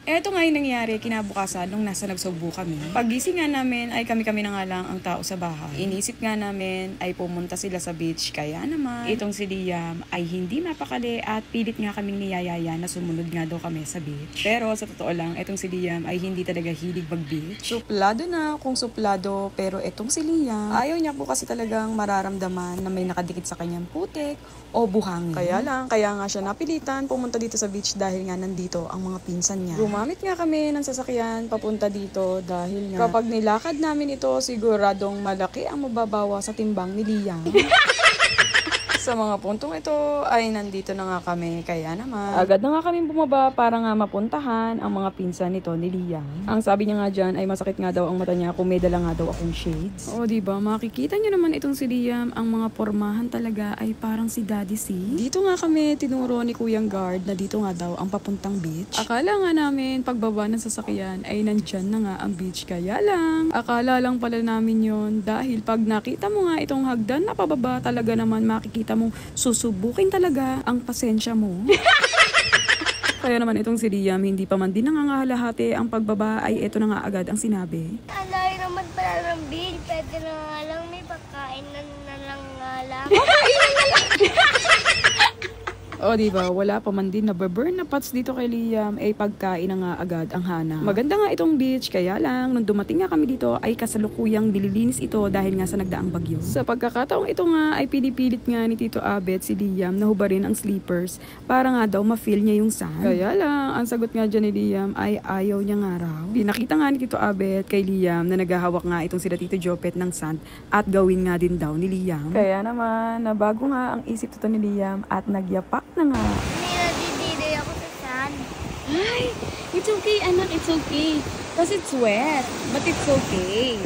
Eto nga yung nangyari kinabukasan nung nasa Nagsugbo kami. Pagising nga namin ay kami-kami na nga lang ang tao sa bahay. Inisip nga namin ay pumunta sila sa beach. Kaya naman, itong si Liam ay hindi mapakali at pilit nga kaming niyayaya na sumunod nga daw kami sa beach. Pero sa totoo lang, itong si Liam ay hindi talaga hilig mag-beach. Suplado na kung suplado, pero itong si Liam, ayaw niya po kasi talagang mararamdaman na may nakadikit sa kanyang putik o buhangin. Kaya nga siya napilitan pumunta dito sa beach dahil nga nandito ang mga pinsan niya. Gumamit nga kami ng sasakyan papunta dito dahil nga kapag nilakad namin ito, siguradong malaki ang mababawa sa timbang ni Liam. Sa mga puntong ito ay nandito na nga kami, kaya naman agad na nga kami bumaba para nga mapuntahan ang mga pinsan nito ni Liam. Ang sabi niya nga dyan ay masakit nga daw ang mata niya kung may dala nga daw akong shades. O diba, makikita niyo naman itong si Liam, ang mga pormahan talaga ay parang si Daddy C. Dito nga kami tinuro ni Kuyang Guard na dito nga daw ang papuntang beach. Akala nga namin pagbaba ng sasakyan ay nandyan na nga ang beach, kaya lang akala lang pala namin yon dahil pag nakita mo nga itong hagdan na pababa talaga naman makikita mong susubukin talaga ang pasensya mo. Kaya naman itong si Liam, hindi pa man din nangangahalahati ang pagbaba ay eto na nga agad ang sinabi. Alay naman pala ng beach, pwede na nga lang may pagkain na lang nga lang. O diba, wala pa man din na burn na pots dito kay Liam, ay pagkain na nga agad ang hana. Maganda nga itong beach, kaya lang nung dumating nga kami dito ay kasalukuyang nililinis ito dahil nga sa nagdaang bagyo. Sa pagkakataong ito nga ay pinipilit nga ni Tito Abet si Liam na hubarin ang sleepers para nga daw ma-feel niya yung sand. Kaya lang, ang sagot nga dyan ni Liam ay ayaw niya nga raw. Pinakita nga ni Tito Abet kay Liam na naghahawak nga itong sila Tito Jopet ng sand at gawin nga din daw ni Liam. Kaya naman, nabago nga ang isip ito ni Liam at nagyapak na nga. Hindi nadididay ako sa sand. Ay, it's okay anak, it's okay. Kasi it's wet, but it's okay.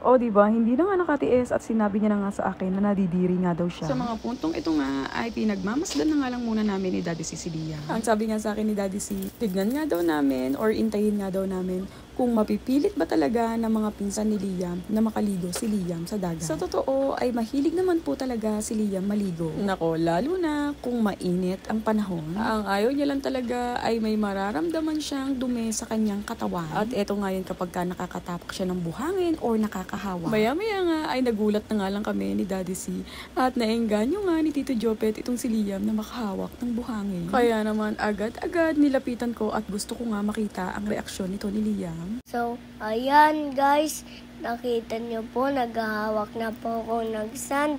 O diba, hindi na nga nakatiis at sinabi niya na nga sa akin na nadidiri nga daw siya. Sa mga puntong ito nga ay pinagmamasdan na nga lang muna namin ni Daddy C. Liam. Ang sabi nga sa akin ni Daddy C, tignan nga daw namin or intayin nga daw namin kung mapipilit ba talaga ng mga pinsan ni Liam na makaligo si Liam sa dagat. Sa totoo ay mahilig naman po talaga si Liam maligo. Nako, lalo na kung mainit ang panahon. Ang ayaw niya lang talaga ay may mararamdaman siyang dumi sa kanyang katawan. At eto nga yun kapag ka nakakatapak siya ng buhangin or nakakahawa. Maya-maya nga ay nagulat na nga lang kami ni Daddy C at naengganyo nga ni Tito Jopet itong si Liam na makahawak ng buhangin. Kaya naman agad-agad nilapitan ko at gusto ko nga makita ang reaksyon nito ni Liam. So, ayan guys, nakita niyo po, naghahawak na po ako ng sand.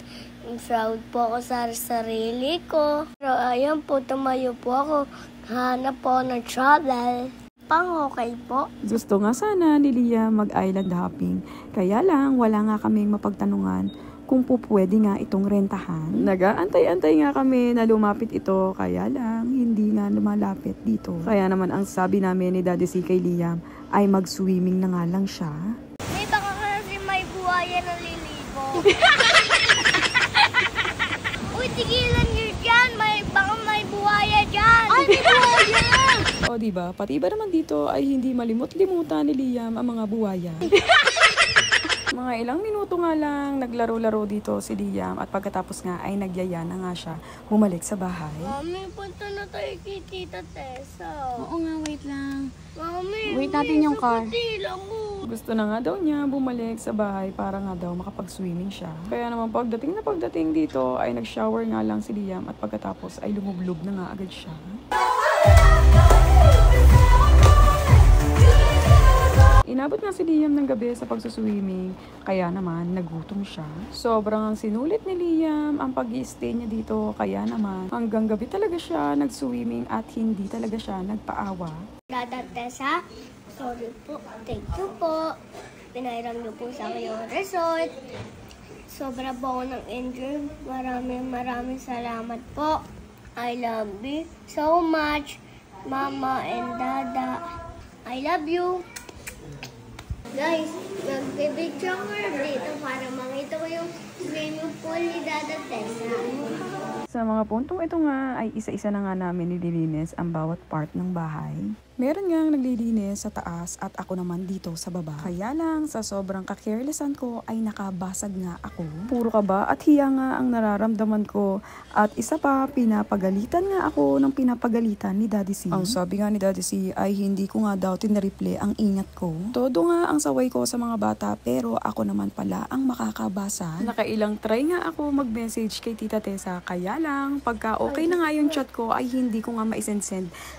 Proud po ako sa sarili ko. Pero ayan po, tumayo po ako. Hanap po ng travel. Pang-okay po. Gusto nga sana ni Liam mag-island hopping. Kaya lang, wala nga kaming mapagtanungan kung po pwede nga itong rentahan. Nag-aantay-antay nga kami na lumapit ito, kaya lang hindi nga lumalapit dito. Kaya naman ang sabi namin ni Daddy C kay Liam ay mag-swimming na nga lang siya. May baka kasi may buhaya na liligo. Uy, tigilan niyo dyan. Baka may buhaya dyan. Ay, may buhaya! O diba, pati ba naman dito ay hindi malimot-limutan ni Liam ang mga buhaya. Mga ilang minuto nga lang, naglaro-laro dito si Liam at pagkatapos nga ay nagyaya na nga siya bumalik sa bahay. Mami, punta na tayo kay Tita Tessa. Oo nga, wait lang. Mami, Wait natin yung car. Gusto na nga daw niya bumalik sa bahay para nga daw makapag-swimming siya. Kaya naman pagdating dito ay nag-shower nga lang si Liam at pagkatapos ay lumublog na nga agad siya. Inabot nga si Liam ng gabi sa pagsuswimming, kaya naman nagutom siya. Sobrang sinulit ni Liam ang pag-i-stay niya dito, kaya naman hanggang gabi talaga siya nag-swimming at hindi talaga siya nagpaawa. Tata Tessa, sorry po. Thank you po. Pinairam niyo po sa akin yung resort. Sobra po ako ng-enjoy. Maraming salamat po. I love you so much, Mama and Dada. I love you. Guys, nag-picture ko dito para makita ko yung swimming pool ni Dada Tessa. Sa mga puntong ito nga ay isa-isa na nga namin nililinis ang bawat part ng bahay. Meron ngang naglilinis sa taas at ako naman dito sa baba. Kaya lang, sa sobrang kacarelessan ko ay nakabasag nga ako. Puro kaba at hiya nga ang nararamdaman ko. At isa pa, pinapagalitan nga ako ng pinapagalitan ni Daddy C. Ang sabi nga ni Daddy C ay hindi ko nga daw tinariple ang ingat ko. Todo nga ang saway ko sa mga bata pero ako naman pala ang makakabasa. Nakailang try nga ako mag-message kay Tita Tessa. Kaya lang, pagka okay na nga yung chat ko ay hindi ko nga maisend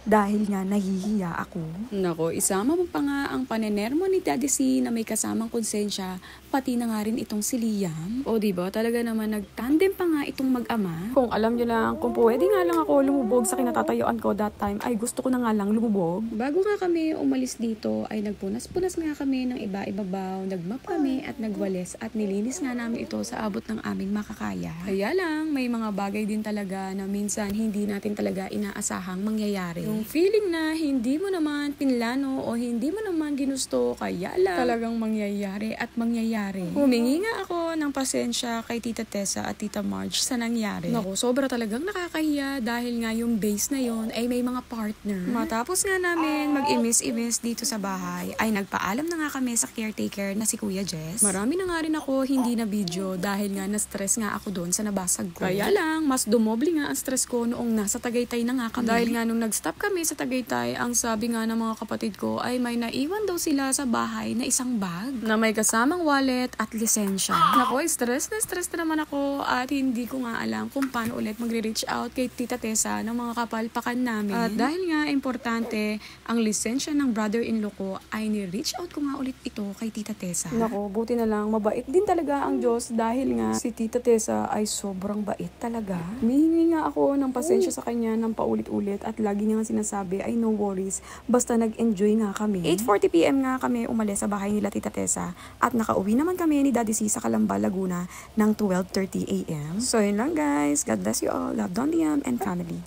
dahil nga nahihiya ako. Nako, isama mo pa nga ang panenermo ni Daddy C na may kasamang konsensya, pati na nga rin itong si Liam. O diba, talaga naman nagtandem pa nga itong mag-ama. Kung alam nyo lang, kung pwede nga lang ako lumubog sa kinatatayuan ko that time, ay gusto ko na nga lang lumubog. Bago nga kami umalis dito, ay nagpunas-punas nga kami ng iba-ibabaw, nagmap kami at nagwalis at nilinis nga namin ito sa abot ng aming makakaya. Kaya lang, may mga bagay din talaga na minsan hindi natin talaga inaasahang mangyayari. Yung feeling na hindi mo naman pinlano o hindi mo naman ginusto, kaya lang talagang mangyayari at mangyayari. Humingi nga ako ng pasensya kay Tita Tessa at Tita Marge sa nangyari. Naku, sobra talagang nakakahiya dahil nga yung base na yon ay may mga partner. Matapos nga namin mag-imis-imis dito sa bahay, ay nagpaalam na nga kami sa caretaker na si Kuya Jess. Marami na nga rin ako hindi na video dahil nga na-stress nga ako doon sa nabasag ko. Kaya lang, mas dumoble nga ang stress ko noong nasa Tagaytay na nga kami. Dahil nga nung nag-stop kami sa Tagaytay, ang sabi nga ng mga kapatid ko ay may naiwan daw sila sa bahay na isang bag na may kasamang wallet at lisensya. Nako, stress na naman ako at hindi ko nga alam kung paano ulit magre-reach out kay Tita Tessa ng mga kapalpakan namin. At dahil nga importante ang lisensya ng brother-in-law ko, ay ni-reach out ko nga ulit ito kay Tita Tessa. Nako, buti na lang, mabait din talaga ang Diyos dahil nga si Tita Tessa ay sobrang bait talaga. Humihingi nga ako ng pasensya sa kanya ng paulit-ulit at lagi niya nga sinasabi ay no worries, basta nag-enjoy nga kami. 8:40 PM nga kami umalis sa bahay nila Tita Tessa at nakauwi naman kami ni Daddy C sa Calamba, Laguna ng 12:30 AM. So yun lang guys, God bless you all, love Don Liam and family.